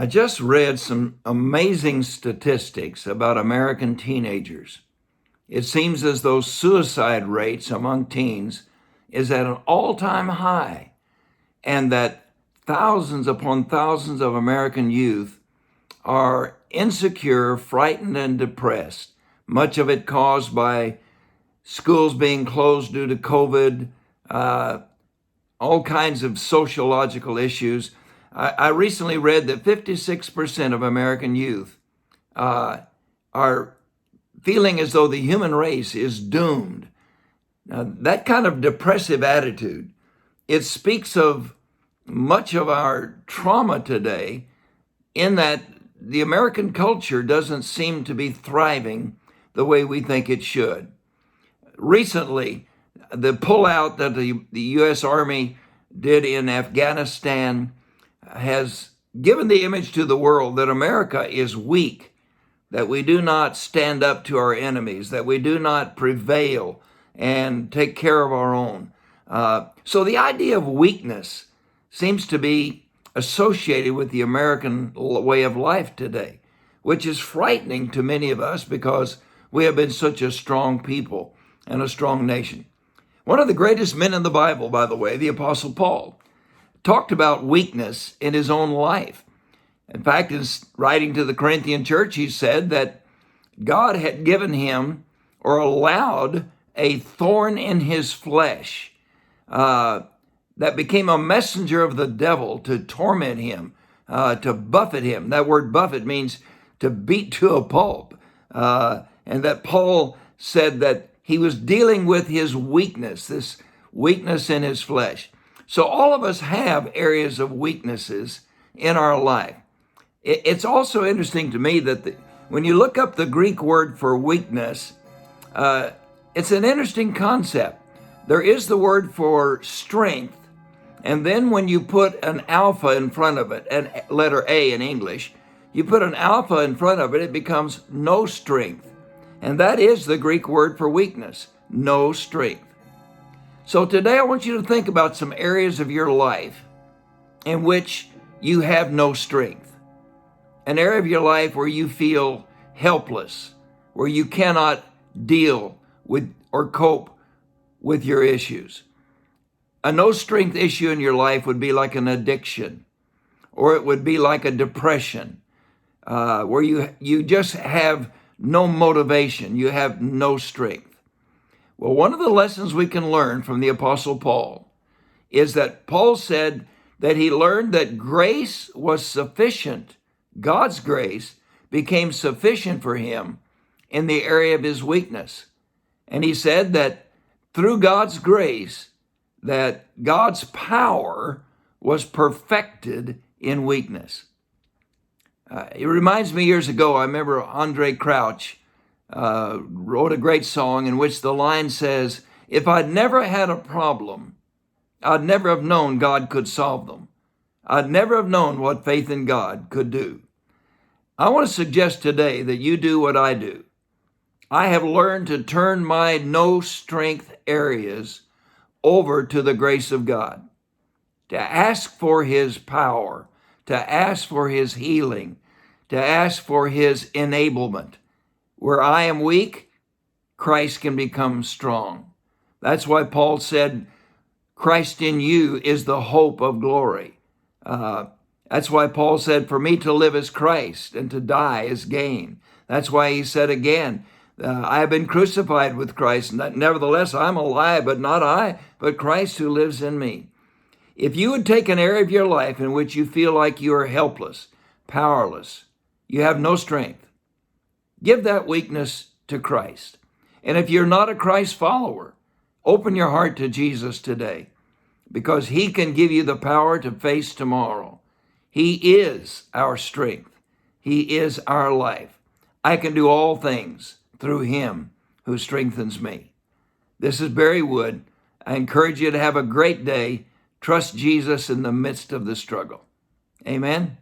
I just read some amazing statistics about American teenagers. It seems as though suicide rates among teens is at an all-time high, and that thousands upon thousands of American youth are insecure, frightened, and depressed, much of it caused by schools being closed due to COVID, uh, all kinds of sociological issues. I recently read that 56% of American youth are feeling as though the human race is doomed. Now, that kind of depressive attitude, it speaks of much of our trauma today, in that the American culture doesn't seem to be thriving the way we think it should. Recently, the pullout that the U.S. Army did in Afghanistan has given the image to the world that America is weak, that we do not stand up to our enemies, that we do not prevail and take care of our own. So the idea of weakness seems to be associated with the American way of life today, which is frightening to many of us because we have been such a strong people and a strong nation. One of the greatest men in the Bible, by the way, the Apostle Paul, talked about weakness in his own life. In fact, in writing to the Corinthian church, he said that God had given him, or allowed, a thorn in his flesh that became a messenger of the devil to torment him, to buffet him. That word buffet means to beat to a pulp. And that Paul said that he was dealing with his weakness, this weakness in his flesh. So all of us have areas of weaknesses in our life. It's also interesting to me that when you look up the Greek word for weakness, it's an interesting concept. There is the word for strength, and then when you put an alpha in front of it, and letter A in English, you put an alpha in front of it, it becomes no strength. And that is the Greek word for weakness, no strength. So today I want you to think about some areas of your life in which you have no strength. An area of your life where you feel helpless, where you cannot deal with or cope with your issues. A no strength issue in your life would be like an addiction, or it would be like a depression, where you just have no motivation, you have no strength. Well, one of the lessons we can learn from the Apostle Paul is that Paul said that he learned that grace was sufficient. God's grace became sufficient for him in the area of his weakness. And he said that through God's grace, that God's power was perfected in weakness. It reminds me, years ago, I remember Andre Crouch wrote a great song in which the line says, "If I'd never had a problem, I'd never have known God could solve them. I'd never have known what faith in God could do." I want to suggest today that you do what I do. I have learned to turn my no strength areas over to the grace of God, to ask for his power, to ask for his healing, to ask for his enablement. Where I am weak, Christ can become strong. That's why Paul said, Christ in you is the hope of glory. That's why Paul said, for me to live is Christ and to die is gain. That's why he said again, I have been crucified with Christ. Nevertheless, I'm alive, but not I, but Christ who lives in me. If you would take an area of your life in which you feel like you are helpless, powerless, you have no strength, give that weakness to Christ. And if you're not a Christ follower, open your heart to Jesus today, because he can give you the power to face tomorrow. He is our strength. He is our life. I can do all things through him who strengthens me. This is Barry Wood. I encourage you to have a great day. Trust Jesus in the midst of the struggle. Amen.